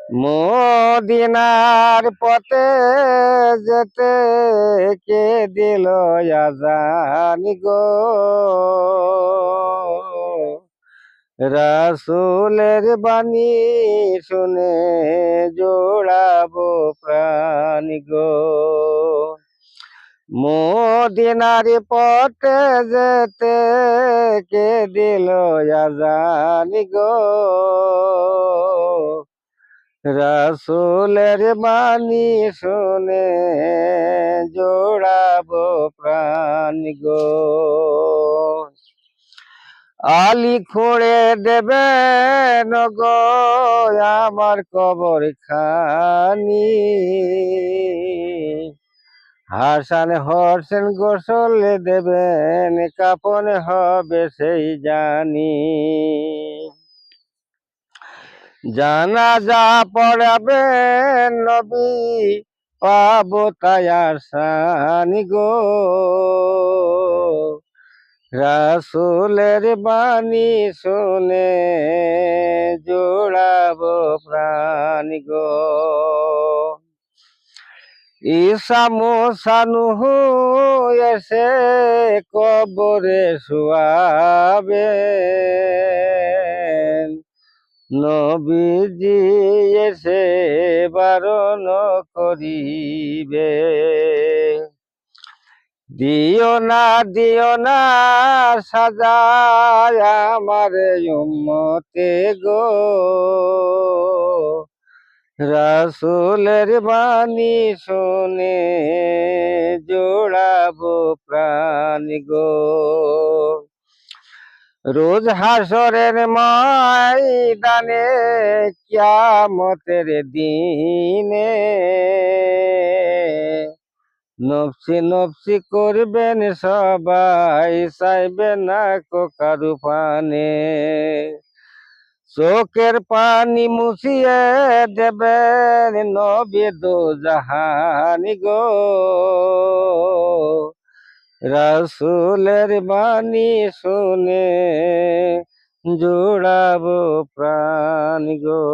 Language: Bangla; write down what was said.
মদিনার পথে যেতে কে দিল আজান গো, রাসূলের বাণী শুনে জোড়াবো প্রাণ গো। মদিনার পথে যেতে কে দিল আজান গো, রাসূলের বাণী শুনে জোড়াবো প্রাণ গো। আলী খুঁড়ে দেবেন গো আমার কবর খানি, হাসান হোসেন গোসল দেবেন কাফন হবে সেই জানি। জানাজা পড়াবেন নবী পাবো তাই আসানি গো, রাসূলের বাণী শুনে জোড়াবো প্রাণ গো। ঈসা মুসা নূহ এসে কবরে শুয়াবেন, নবীজি এসে বারণ করিবে, দিও না সাজায় আমার উম্মতে গো, রাসূলের বাণী শুনে জোড়াবো প্রাণ গো। রোজ হাসরের ময়দানে কিয়ামতের দিনে, নফসি নফসি করবেন সবাই, চাইবেন না কারু পানে, চোখের পানি মুছিয়ে দেবেন নবী দোজাহানি গো, রাসূলের বাণী শুনে জোড়াবো প্রাণ গো।